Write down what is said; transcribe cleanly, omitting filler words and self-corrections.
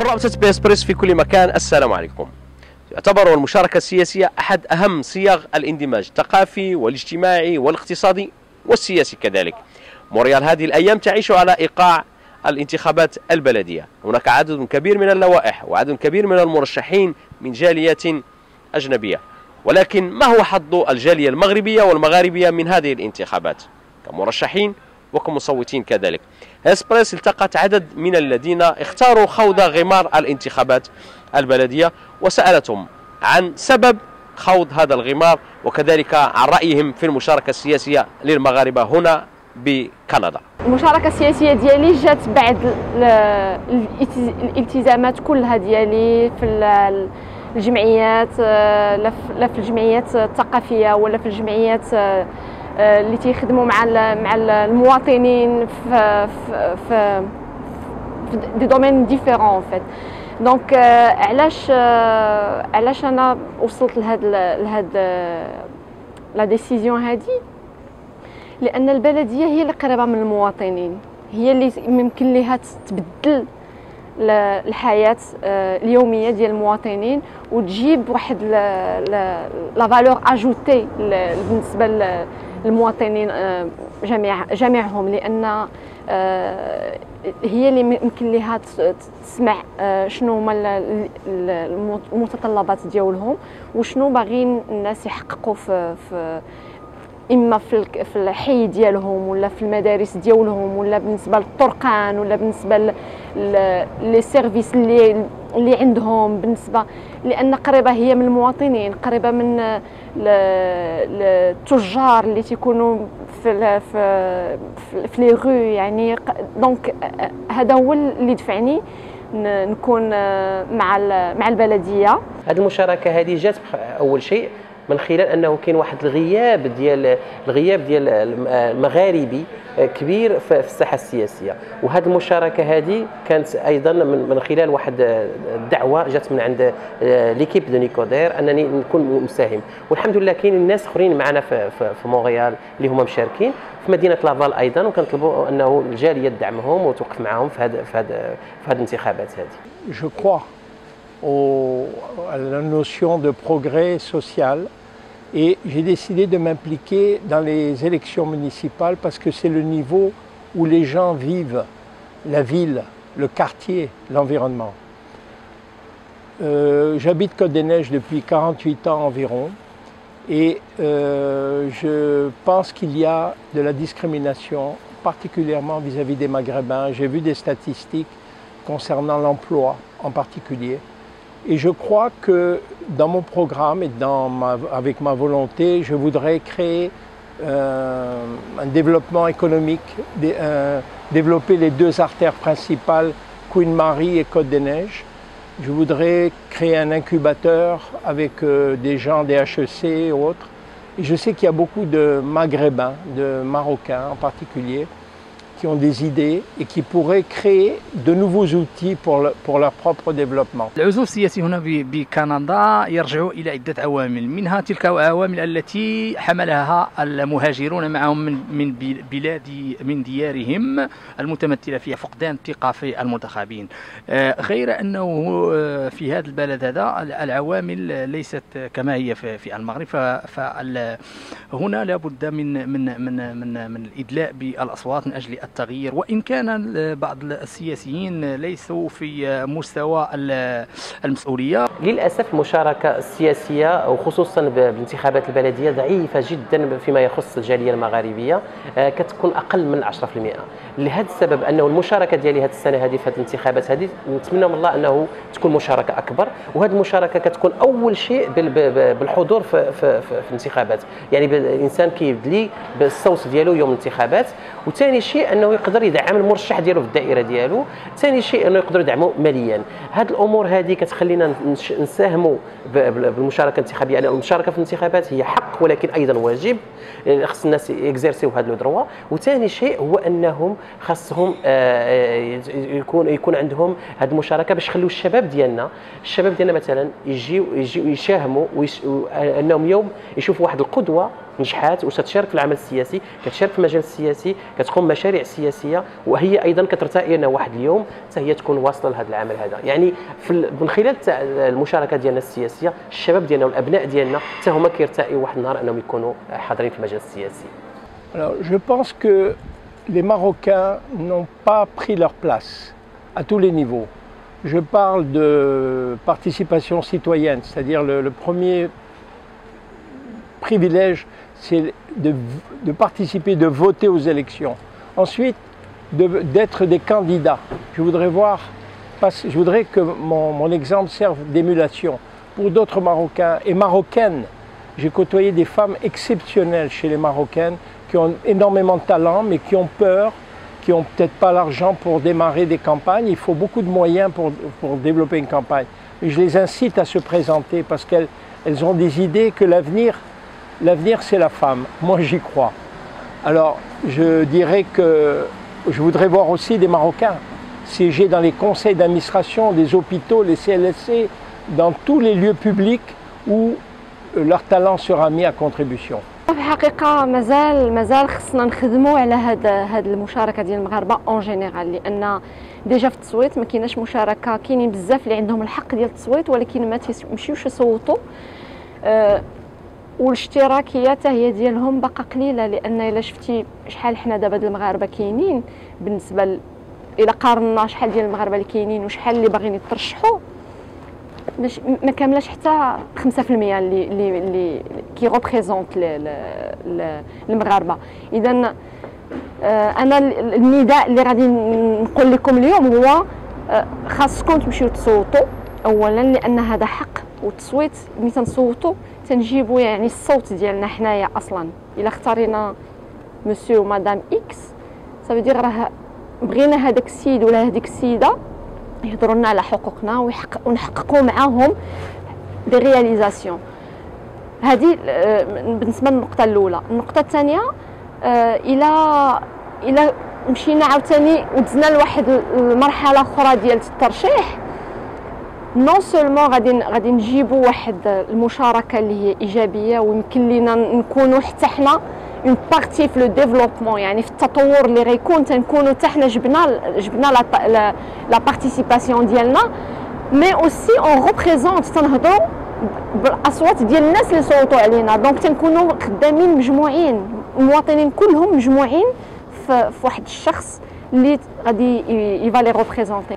رابطة بيسبريس في كل مكان، السلام عليكم. يعتبر المشاركة السياسية أحد أهم صيغ الاندماج الثقافي والاجتماعي والاقتصادي والسياسي كذلك. مونريال هذه الأيام تعيش على إيقاع الانتخابات البلدية. هناك عدد كبير من اللوائح وعدد كبير من المرشحين من جاليات أجنبية، ولكن ما هو حظ الجالية المغربية والمغاربية من هذه الانتخابات كمرشحين وكمصوتين كذلك؟ بيسبريس التقت عدد من الذين اختاروا خوض غمار الانتخابات البلدية وسألتهم عن سبب خوض هذا الغمار وكذلك عن رأيهم في المشاركة السياسية للمغاربة هنا بكندا. المشاركة السياسية ديالي جات بعد الالتزامات كلها ديالي في الجمعيات، لا في الجمعيات الثقافية ولا في الجمعيات اللي تيخدموا مع المواطنين في دي دومين ديفيرون فيت. دونك علاش انا وصلت لهاد لا ديسيزيون هادي؟ لان البلديه هي اللي قريبه من المواطنين، هي اللي ممكن ليها تبدل الحياه اليوميه ديال المواطنين وتجيب واحد لا فالور اجوتي بالنسبه للمواطنين جميعهم، لان هي اللي ممكن ليها تسمع شنو هما المتطلبات ديالهم وشنو باغيين الناس يحققوا في اما في الحي ديالهم ولا في المدارس ديالهم ولا بالنسبه للطرقان ولا بالنسبه لي سيرفيس اللي عندهم، بالنسبه لان قريبه هي من المواطنين، قريبه من التجار اللي تيكونوا في لي غو يعني. دونك هذا هو اللي دفعني نكون مع البلديه. هذه المشاركه هذه جات اول شيء من خلال انه كاين واحد الغياب ديال المغاربي كبير في الساحه السياسيه، وهذه المشاركه هذه كانت ايضا من خلال واحد الدعوه جات من عند ليكيب دو نيكودير انني نكون مساهم، والحمد لله كاين الناس اخرين معنا في مونريال اللي هما مشاركين في مدينه لافال ايضا، وكنطلبوا انه الجاليه تدعمهم وتوقف معهم في هذه الانتخابات هذه. جو كروا à la notion de progrès social et j'ai décidé de m'impliquer dans les élections municipales parce que c'est le niveau où les gens vivent, la ville, le quartier, l'environnement. J'habite Côte-des-Neiges depuis 48 ans environ et je pense qu'il y a de la discrimination, particulièrement vis-à-vis des Maghrébins. J'ai vu des statistiques concernant l'emploi en particulier. Et je crois que dans mon programme et avec ma volonté, je voudrais créer un développement économique, développer les deux artères principales, Queen Mary et Côte-des-Neiges. Je voudrais créer un incubateur avec des gens des HEC et autres. Et je sais qu'il y a beaucoup de Maghrébins, de Marocains en particulier, qui ont des idées et qui pourraient créer de nouveaux outils pour leur propre développement. العزوف السياسي هنا بكندا يرجع إلى عدة عوامل، منها تلك العوامل التي حملها المهاجرون معهم من ديارهم المتمثلة في فقدان الثقة في المنتخبين. غير أنه في هذا البلد هذا العوامل ليست كما هي في المغرب، فهنا لابد من الإدلاء بالأصوات من أجل التغيير، وإن كان بعض السياسيين ليسوا في مستوى المسؤولية. للأسف المشاركة السياسية وخصوصا بالانتخابات البلدية ضعيفة جدا فيما يخص الجالية المغاربية، كتكون أقل من 10%. لهذا السبب أنه المشاركة ديالي هذه السنة هذه في هذه الانتخابات هذه نتمنى من الله أنه تكون مشاركة أكبر، وهذه المشاركة كتكون أول شيء بالحضور في الانتخابات، يعني الإنسان كيبدلي بالصوت ديالو يوم الانتخابات، وثاني شيء انه يقدر يدعم المرشح ديالو في الدائره ديالو، ثاني شيء انه يقدر يدعمه ماليا. هذه الامور هذه كتخلينا نساهموا بالمشاركه الانتخابيه، لان المشاركه في الانتخابات هي حق ولكن ايضا واجب، خص الناس يكزيرسيو هذا لو دروا. وثاني شيء هو انهم خاصهم يكون عندهم هذه المشاركه باش يخليو الشباب ديالنا مثلا يجيو يشاهموا، انهم يوم يشوفوا واحد القدوه نجحات وستشارك في العمل السياسي، كتشارك في المجال السياسي، كتقوم مشاريع سياسيه، وهي ايضا كترتئي ان واحد اليوم حتى هي تكون واصله لهذا العمل هذا. يعني من خلال المشاركه ديالنا السياسيه الشباب ديالنا والابناء ديالنا حتى هما كيرتئيوا واحد النهار انهم يكونوا حاضرين في المجال السياسي. Alors, je pense que les Marocains n'ont pas pris leur place à tous les niveaux. Je parle de participation citoyenne, c'est-à-dire le premier privilège, c'est de participer, de voter aux élections. Ensuite, d'être des candidats. Je voudrais que mon exemple serve d'émulation pour d'autres Marocains et Marocaines. J'ai côtoyé des femmes exceptionnelles chez les Marocaines qui ont énormément de talent, mais qui ont peur, qui n'ont peut-être pas l'argent pour démarrer des campagnes. Il faut beaucoup de moyens pour développer une campagne. Mais je les incite à se présenter parce qu'elles ont des idées que l'avenir c'est la femme. Moi j'y crois. Alors je dirais que je voudrais voir aussi des Marocains siéger dans les conseils d'administration, des hôpitaux, les CLSC, dans tous les lieux publics où leur talent sera mis à contribution. في الحقيقة مازال خصنا نخدموا على هاد المشاركة ديال المغاربة اون جينيرال، لأن ديجا في التصويت ما كايناش مشاركة. كاينين بزاف اللي عندهم الحق ديال التصويت ولكن ما تيمشيوش يصوتوا، والاشتراكية حتى هي ديالهم باقا قليلة، لأن إلا شفتي شحال حنا دابا ديال المغاربة كاينين بالنسبة إلا قارنا شحال ديال المغاربة اللي كاينين وشحال اللي باغيين يترشحوا، ما كاملاش حتى 5% اللي كي ريبريزونت المغاربه. اذا انا النداء اللي غادي نقول لكم اليوم هو خاصكم تمشيو تصوتوا اولا، لان هذا حق، والتصويت ملي تنصوتوا تنجيبوا يعني الصوت ديالنا حنايا اصلا. الا اختارينا مسيو ومدام اكس صافي دير راه بغينا هذاك السيد ولا هذيك السيده يهضروا لنا على حقوقنا ونحققوا معاهم دي رياليزاسيون. هذه بالنسبه للنقطه الاولى. النقطه الثانيه، الى مشينا عاوتاني ودزنا لواحد المرحله اخرى ديال الترشيح، نون سولمون غادي نجيبوا واحد المشاركه اللي هي ايجابيه، ويمكن لينا نكونوا حتى حنا اون بارتي في لو ديفلوبمون، يعني في التطور اللي غيكون تنكونوا حتى حنا جبنا لا بارتيسيباسيون ديالنا، مي اوسي اون ريبريزونت تنهضروا بالاصوات ديال الناس اللي صوتوا علينا. دونك تنكونوا خدامين مجموعين، المواطنين كلهم مجموعين في واحد الشخص اللي غادي يفالي ريبريزونتي.